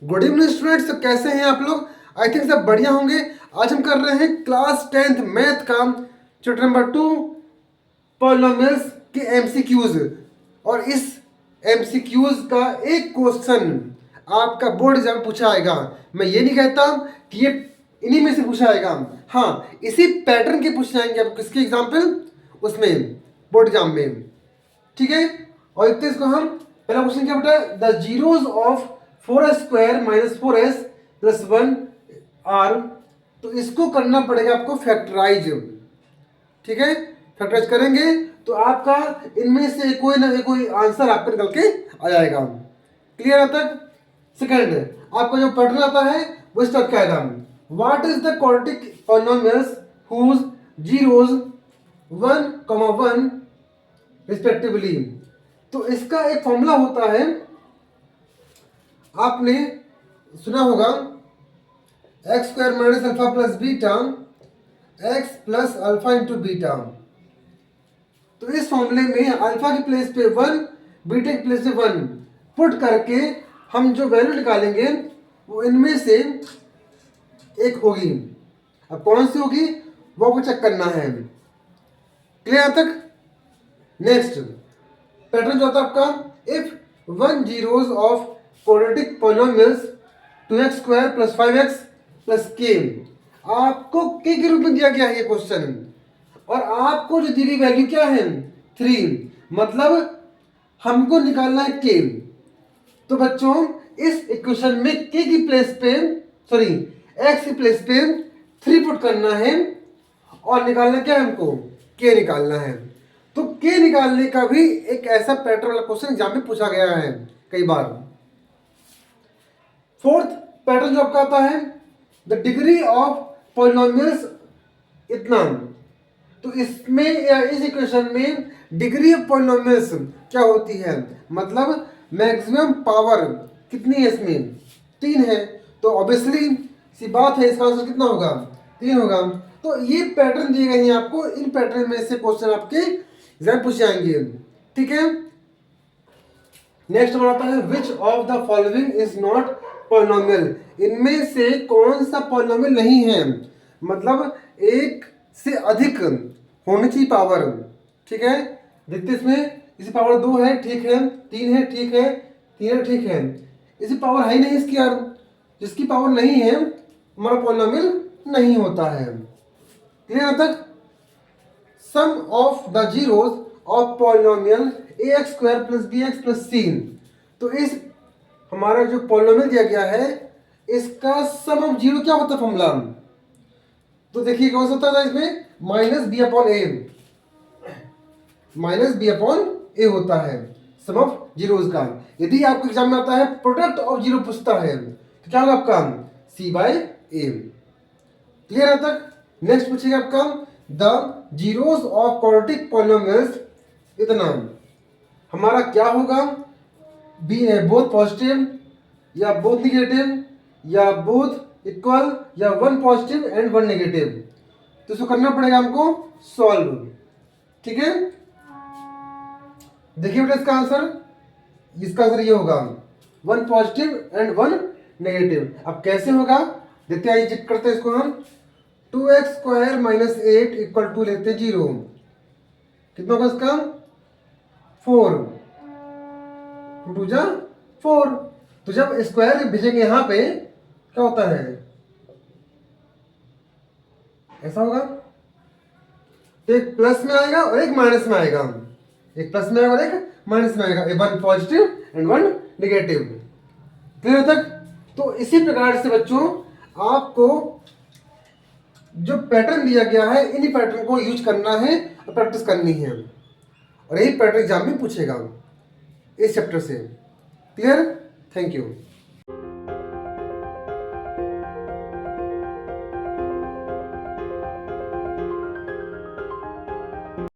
Good evening students, तो कैसे हैं आप लोग? आई थिंक सब बढ़िया होंगे। आज हम कर रहे हैं क्लास 10th मैथ का चैप्टर नंबर 2 पॉलिनोमियल्स के एमसीक्यूज। और इस एमसीक्यूज का एक क्वेश्चन आपका बोर्ड एग्जाम में पूछा आएगा। मैं ये नहीं कहता कि ये इन्हीं में से पूछा आएगा, हाँ इसी पैटर्न के पूछे जाएंगे आप किसके एग्जाम्पल उसमें बोर्ड एग्जाम में, ठीक है। और इतने इसको हम पहला क्वेश्चन क्या बेटा, the zeros of 4s² - 4s + 1 are. तो इसको करना पड़ेगा आपको फैक्टराइज, ठीक है। फैक्टराइज करेंगे तो आपका इनमें से कोई ना कोई आंसर आपका निकल के आ जाएगा। क्लियर है तक? सेकंड, आपका जो पैटर्न आता है वो इस टाइप का आएगा, what is the quadratic polynomials whose zeros 1, 1 respectively. तो इसका एक फॉर्मूला होता है, आपने सुना होगा, x² - α + बीटा x + α × बीटा। तो इस फॉर्मूले में अल्फा के प्लेस पे 1, बीटा के प्लेस पे 1 पुट करके हम जो वैल्यू निकालेंगे वो इनमें से एक होगी। अब कौन सी होगी वो आपको चेक करना है। क्लियर तक? नेक्स्ट पैटर्न जो होता है आपका, if 1 zeros of quadratic polynomials 2x² + 5x + k। आपको k के रूप में दिया गया है ये क्वेश्चन, और आपको जो दी गई वैल्यू क्या है 3, मतलब हमको निकालना है k। तो बच्चों इस इक्वेशन में k की प्लेस पे x की प्लेस पे 3 पुट करना है और निकालना क्या है हमको, k निकालना है। तो k निकालने का भी एक ऐसा पैटर्न वाला क्वेश्चन एग्जाम में पूछा गया है कई बार। फोर्थ पैटर्न जो आपका आता है, द डिग्री ऑफ पॉलिनोमियल्स इतना। तो इसमें या इस इक्वेशन में डिग्री ऑफ पॉलिनोमियल्स क्या होती है, मतलब मैक्सिमम पावर कितनी है इसमें, 3 है। तो ऑब्वियसली सी बात है इसका आंसर कितना होगा, 3 होगा। तो ये पैटर्न दिए गए हैं आपको, इन पैटर्न में से क्वेश्चन आपके एग्जाम पूछे जाएंगे, ठीक है। नेक्स्ट हमारा आता है, which of the following is not polynomial. इनमें से कौन सा पॉलिनोमियल नहीं है, मतलब एक से अधिक होनी चाहिए पावर, ठीक है। देखते इसमें इसी पावर 2 है, ठीक है, 3 है, ठीक है, 3 है, ठीक है। इसी पावर है ही नहीं इसकी यार, जिसकी पावर नहीं है हमारा पॉलिनोमियल नहीं होता है। क्लियर तक? Sum of the zeros of polynomial ax² + bx + c। तो इस हमारा जो पॉलिनोमियल दिया गया है इसका सम ऑफ जीरो क्या होता है फॉर्मूला, तो देखिए कौन सा होता है इसमें, -b/a होता है सम ऑफ जीरोज का। यदि आपको एग्जाम में आता है प्रोडक्ट ऑफ जीरो पूछता है तो क्या होगा आपका, c/a। क्लियर है तक? नेक्स्ट पूछेगा आपका, the zeros of quadratic polynomials इतना। हमारा क्या होगा, बोथ पॉजिटिव या बोथ निगेटिव या बोथ इक्वल या 1 पॉजिटिव एंड 1 नेगेटिव। तो इसको करना पड़ेगा हमको सॉल्व, ठीक है। देखिए बेटा इसका आंसर ये होगा 1 पॉजिटिव एंड 1 नेगेटिव। अब कैसे होगा देखते हैं, चेक करते हैं इसको हम। 2x² - 8 = लेते हैं 0, कितना होगा इसका 4, 2 जा 4। तो जब स्क्वायर भेजेंगे यहां पे क्या होता है, ऐसा होगा, एक प्लस में आएगा और एक माइनस में आएगा, एक प्लस में आएगा और एक माइनस में आएगा, 1 पॉजिटिव एंड 1 नेगेटिव। क्लियर तक? तो इसी प्रकार से बच्चों आपको जो पैटर्न दिया गया है इन्हीं पैटर्न को यूज करना है और प्रैक्टिस करनी है, और यही पैटर्न एग्जाम में पूछेगा इस चैप्टर से। क्लियर? Thank you.